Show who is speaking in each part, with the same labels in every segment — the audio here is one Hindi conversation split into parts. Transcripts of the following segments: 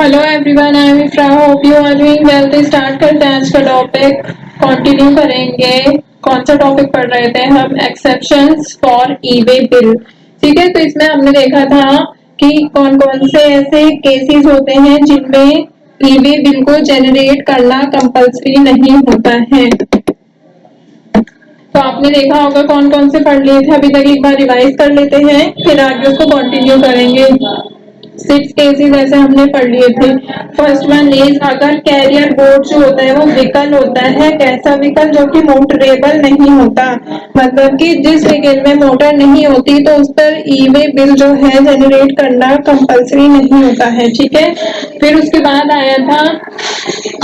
Speaker 1: Hello everyone, I am Ifra, hope you are doing well. तो स्टार्ट करते हैं आज का टॉपिक। कंटिन्यू करेंगे। कौन सा टॉपिक पढ़ रहे थे हम? Exceptions for E way bill. ठीक है, तो इसमें हमने देखा था कि कौन कौन से ऐसे केसेस होते हैं जिनमें ई वे बिल को जनरेट करना कंपल्सरी नहीं होता है। तो आपने देखा होगा कौन कौन से पढ़ लिए थे अभी तक। एक बार रिवाइज कर लेते हैं, फिर आगे उसको कंटिन्यू करेंगे। 6 केसेस ऐसे हमने पढ़ लिए थे। फर्स्ट वन इज, अगर कैरियर बोर्ड जो होता है वो व्हीकल होता है, कैसा व्हीकल? जो कि मोटरेबल नहीं होता, मतलब कि जिस व्हीकल में मोटर नहीं होती तो उस पर ई वे बिल जो है जनरेट करना कंपल्सरी नहीं होता है। ठीक है, फिर उसके बाद आया था,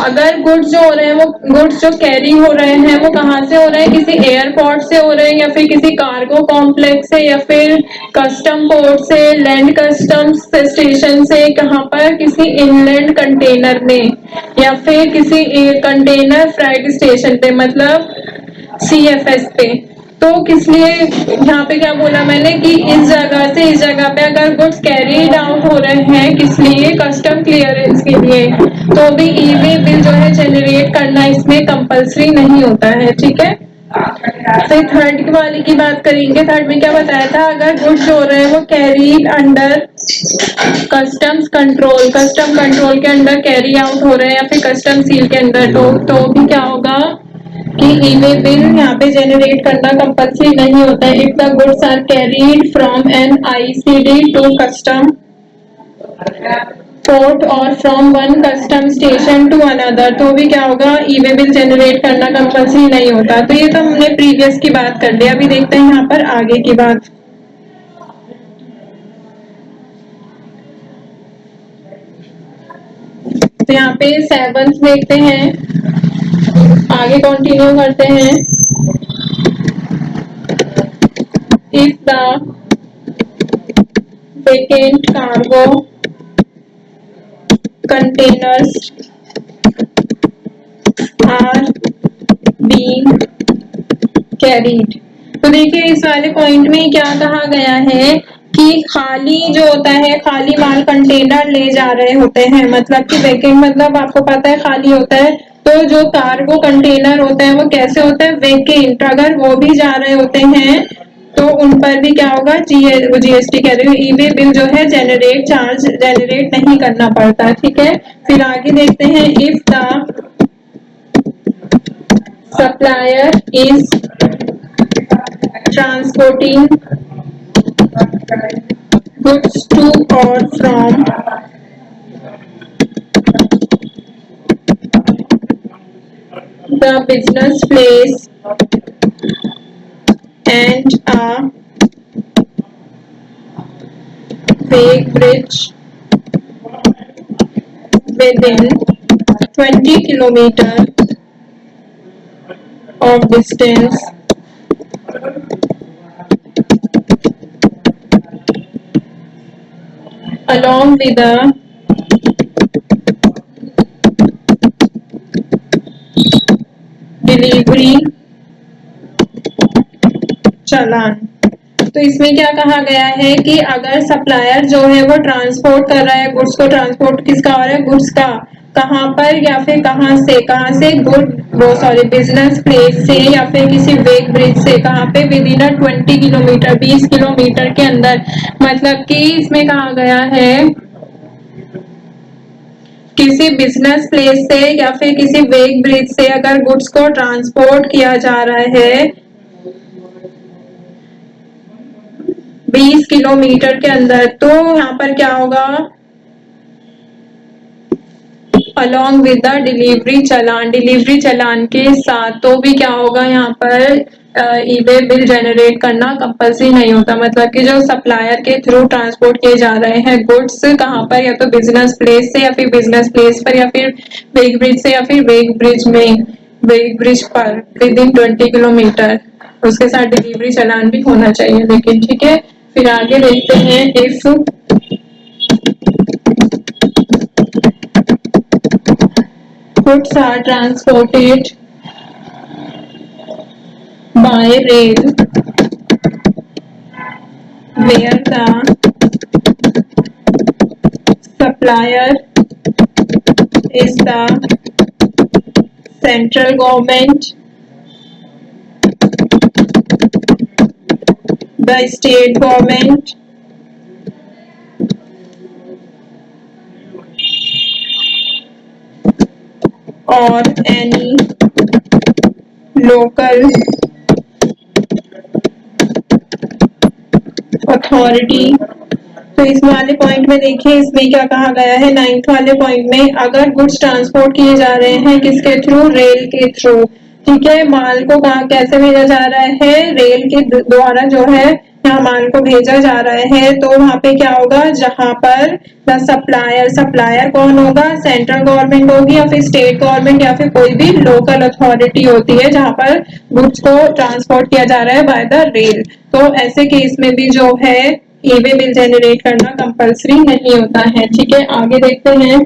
Speaker 1: अगर गुड्स जो हो रहे हैं वो गुड्स जो कैरी हो रहे हैं वो कहाँ से हो रहे हैं? किसी एयरपोर्ट से हो रहे हैं, या फिर किसी कार्गो कॉम्प्लेक्स से, या फिर कस्टम पोर्ट से, लैंड कस्टम्स स्टेशन से, कहाँ पर? किसी इनलैंड कंटेनर में, या फिर किसी कंटेनर फ्रैग स्टेशन पे, मतलब सीएफएस पे। तो किस लिए यहाँ पे क्या बोला मैंने कि इस जगह से इस जगह पे अगर गुड्स कैरीड आउट हो रहे हैं, किस लिए? कस्टम क्लियरेंस के लिए, तो भी ई वे बिल जो है जनरेट करना इसमें कंपल्सरी नहीं होता है। ठीक है, फिर थर्ड वाली की बात करेंगे। थर्ड में क्या बताया था? अगर गुड्स जो हो रहे हैं वो carried under customs control, custom control के अंडर कैरी आउट हो रहे हैं, या फिर कस्टम सील के अंदर, तो भी क्या होगा कि ई वे बिल यहाँ पे जनरेट करना कंपल्सरी नहीं होता है। If the goods are carried from an ICD to custom port or from one custom station to another, तो भी क्या होगा? ई वे बिल जनरेट करना कंपल्सरी नहीं होता। तो ये तो हमने प्रीवियस की बात कर ली। अभी देखते हैं यहाँ पर आगे की बात। तो यहाँ पे 7th देखते हैं, आगे कंटिन्यू करते हैं। If the vacant cargo containers are being carried, तो देखिए इस वाले पॉइंट में क्या कहा गया है कि खाली जो होता है, खाली माल कंटेनर ले जा रहे होते हैं, मतलब कि वेकेंट मतलब आपको पता है खाली होता है। तो जो कार्गो कंटेनर होता है वो कैसे होता है? वेकेंट। अगर वो भी जा रहे होते हैं तो उन पर भी क्या होगा? जीएसटी कह रही हूँ, ई वे बिल जो है चार्ज जनरेट नहीं करना पड़ता। ठीक है, फिर आगे देखते हैं। If the supplier is transporting goods to or from the business place and a weighbridge within 20 kilometers of distance along with the delivery challan. तो इसमें क्या कहा गया है कि अगर सप्लायर जो है वो ट्रांसपोर्ट कर रहा है गुड्स को, ट्रांसपोर्ट किसका हो रहा है? गुड्स का। कहाँ पर या फिर कहाँ से? बिजनेस प्लेस से या फिर किसी वेग ब्रिज से। कहाँ पे? विद इन 20 किलोमीटर, 20 किलोमीटर के अंदर। मतलब कि इसमें कहा गया है किसी बिजनेस प्लेस से या फिर किसी वेग ब्रिज से अगर गुड्स को ट्रांसपोर्ट किया जा रहा है 20 किलोमीटर के अंदर, तो यहाँ पर क्या होगा? अलोंग विद द डिलीवरी चालान के साथ। तो भी क्या होगा? यहाँ पर ई वे बिल जनरेट करना कंपल्सरी नहीं होता। मतलब कि जो सप्लायर के थ्रू ट्रांसपोर्ट किए जा रहे हैं गुड्स, कहाँ पर? या तो बिजनेस प्लेस से, या फिर बिजनेस प्लेस पर, या फिर वेग ब्रिज से, या फिर वेग ब्रिज पर विद इन 20 किलोमीटर, उसके साथ डिलीवरी चालान भी होना चाहिए। लेकिन ठीक है, फिर आगे देखते हैं। If goods are transported by rail where the supplier is the central government, the state government, or any local authority। तो इस वाले पॉइंट में देखिए इसमें क्या कहा गया है, 9th वाले पॉइंट में, अगर गुड्स ट्रांसपोर्ट किए जा रहे हैं किसके थ्रू, रेल के थ्रू, ठीक है, माल को कहाँ कैसे भेजा जा रहा है, रेल के द्वारा जो है यहाँ माल को भेजा जा रहा है। तो वहां पे क्या होगा, जहां पर द सप्लायर, सप्लायर कौन होगा, सेंट्रल गवर्नमेंट होगी या फिर स्टेट गवर्नमेंट या फिर कोई भी लोकल अथॉरिटी होती है जहां पर गुड्स को ट्रांसपोर्ट किया जा रहा है बाय द रेल। तो ऐसे केस में भी जो है ई-वे बिल जनरेट करना कंपलसरी नहीं होता है। ठीक है, आगे देखते हैं।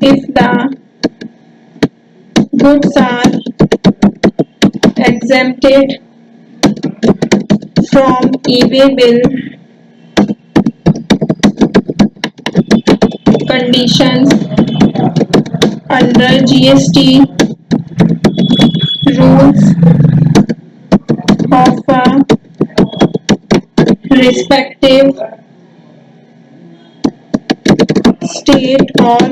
Speaker 1: If the goods are exempted from e-way bill conditions under GST rules of a respective state or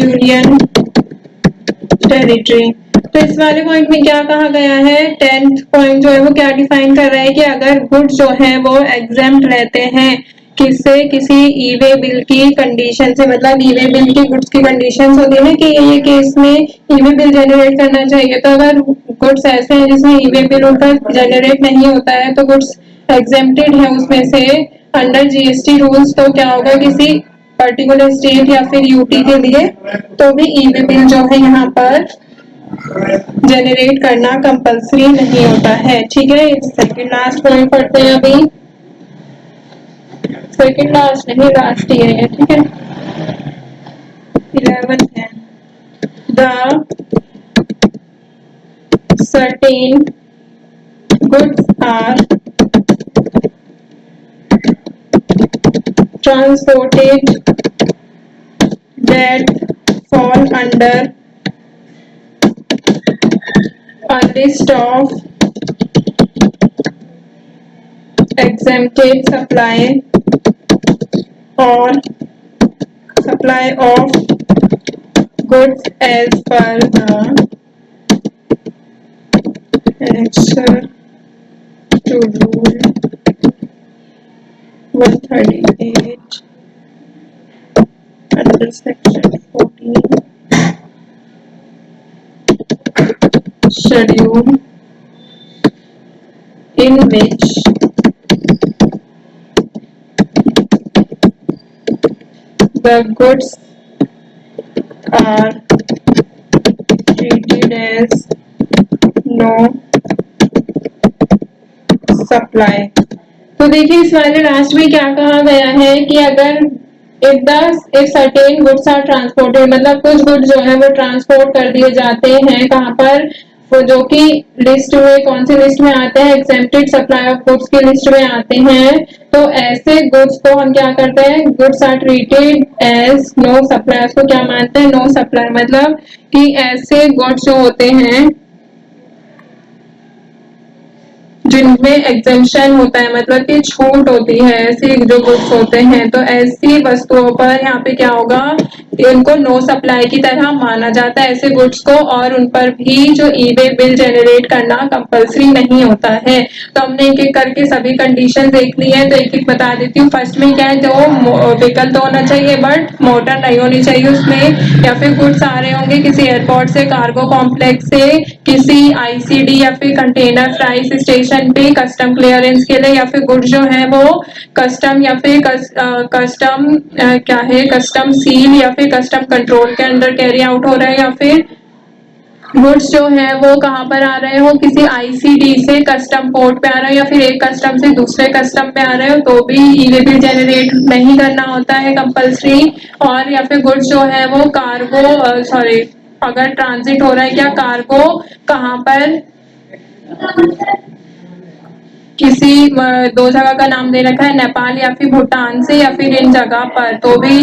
Speaker 1: union territory. तो इस वाले पॉइंट में क्या कहा गया है, 10th पॉइंट जो है वो क्या डिफाइन कर रहा है कि अगर गुड्स जो है वो एग्जेम्प्ट रहते हैं किससे, किसी ई-वे बिल की कंडीशन से, मतलब ई-वे बिल की गुड्स की कंडीशंस होती है ना कि ये केस में ई-वे बिल जनरेट करना चाहिए। तो अगर गुड्स ऐसे हैं जिसमें ई-वे बिल उनका जनरेट नहीं होता है तो गुड्स एग्जेम्प्टेड है उसमें से अंडर जीएसटी रूल्स, तो क्या होगा, किसी पर्टिकुलर स्टेट या फिर यूटी के लिए तो भी ई-वे बिल जो है यहाँ पर जनरेट करना कंपलसरी नहीं होता है। ठीक है, सेकंड लास्ट पॉइंट पढ़ते हैं अभी, सेकंड लास्ट नहीं, लास्ट ही है। ठीक है, 11 है, the certain goods are transported that fall under a list of exempted supply or supply of goods as per the annexure to rule 138 under section 14 schedule, in which the goods are treated as no supply। तो देखिए इस वाले लास्ट में क्या कहा गया है कि अगर if certain goods are transported, मतलब कुछ गुड्स जो है वो ट्रांसपोर्ट कर दिए जाते हैं कहाँ पर, वो जो कि लिस्ट में, कौन सी लिस्ट में आते हैं, एग्जेम्प्टेड सप्लाई ऑफ गुड्स की लिस्ट में आते हैं। तो ऐसे गुड्स को हम क्या करते हैं, goods are treated as no supply, उसको क्या मानते हैं, नो सप्लाई, मतलब कि ऐसे गुड्स जो होते हैं जिनमें एग्जेम्पशन होता है, मतलब कि छूट होती है, ऐसी जो गुड्स होते हैं, तो ऐसी वस्तुओं पर यहाँ पे क्या होगा, इनको नो सप्लाई की तरह माना जाता है ऐसे गुड्स को, और उन पर भी जो ई-वे बिल जनरेट करना कंपलसरी नहीं होता है। तो हमने एक एक करके सभी कंडीशन देख ली है, तो एक एक बता देती हूँ। फर्स्ट में क्या है, जो व्हीकल तो होना चाहिए बट मोटर नहीं होनी चाहिए उसमें, या फिर गुड्स आ रहे होंगे किसी एयरपोर्ट से, कार्गो कॉम्प्लेक्स से, किसी आईसीडी या फिर कंटेनर प्राइस स्टेशन पे कस्टम क्लियरेंस के लिए, या फिर गुड्स जो है वो कस्टम या फिर कस्टम क्या है, कस्टम सील या फिर कस्टम कंट्रोल के अंदर कैरी आउट हो रहा है, या फिर गुड्स जो है वो कहाँ पर आ रहे हो, किसी आईसीडी से कस्टम पोर्ट पे आ रहा है, या फिर एक कस्टम से दूसरे कस्टम पे आ रहे हो, तो भी ई-वे बिल जनरेट नहीं करना होता है कंपलसरी। और या फिर गुड्स जो है वो कार्गो सॉरी अगर ट्रांजिट हो रहा है क्या कार्गो कहाँ पर, किसी 2 जगह का नाम दे रखा है, नेपाल या फिर भूटान से या फिर इन जगह पर, तो भी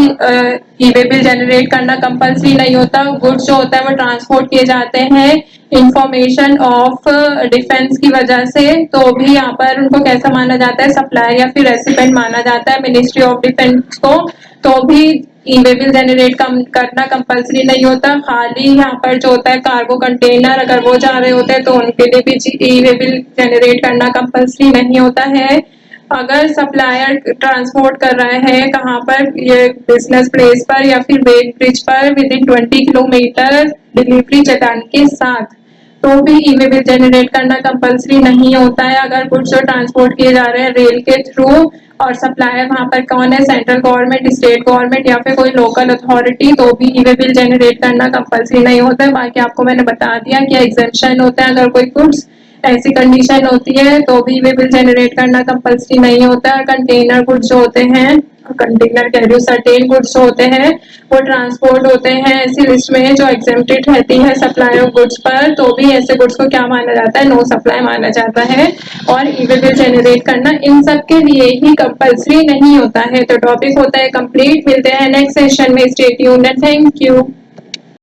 Speaker 1: ई-वे बिल जनरेट करना कंपल्सरी नहीं होता। गुड्स जो होता है वो ट्रांसपोर्ट किए जाते हैं इंफॉर्मेशन ऑफ डिफेंस की वजह से, तो भी यहाँ पर उनको कैसा माना जाता है, सप्लायर या फिर रेसिपेंट माना जाता है मिनिस्ट्री ऑफ डिफेंस को। तो भी ई-वे बिल जनरेट करना कंपल्सरी नहीं होता। खाली यहाँ पर जो होता है कार्गो कंटेनर अगर वो जा रहे होते हैं तो उनके लिए भी ई-वे बिल जनरेट करना कंपल्सरी नहीं होता है। अगर सप्लायर ट्रांसपोर्ट कर रहा है कहाँ पर, ये बिजनेस प्लेस पर या फिर वेट ब्रिज पर विद इन 20 किलोमीटर डिलीवरी चालान के साथ, तो भी ई-वे बिल जनरेट करना कंपल्सरी नहीं होता है। अगर गुड्स जो ट्रांसपोर्ट किए जा रहे हैं रेल के थ्रू और सप्लायर वहां पर कौन है, सेंट्रल गवर्नमेंट, स्टेट गवर्नमेंट या फिर कोई लोकल अथॉरिटी, तो भी ई-वे बिल जनरेट करना कंपल्सरी नहीं होता है। बाकी आपको मैंने बता दिया कि एग्जेम्पशन होता है अगर कोई गुड्स ऐसी कंडीशन होती है तो भी ई-वे बिल जनरेट करना कंपल्सरी नहीं होता है। कंटेनर गुड्स जो होते हैं, कंटेनर कह रही हूँ, सर्टेन गुड्स होते हैं वो ट्रांसपोर्ट होते हैं ऐसी लिस्ट में जो एग्जेम्प्टेड रहती है सप्लाई ऑफ गुड्स पर, तो भी ऐसे गुड्स को क्या माना जाता है, नो सप्लाई माना जाता है। और ई-वे बिल जनरेट करना इन सब के लिए ही कंपल्सरी नहीं होता है। तो टॉपिक होता है कंप्लीट। मिलते हैं नेक्स्ट सेशन में। Stay tuned and thank you.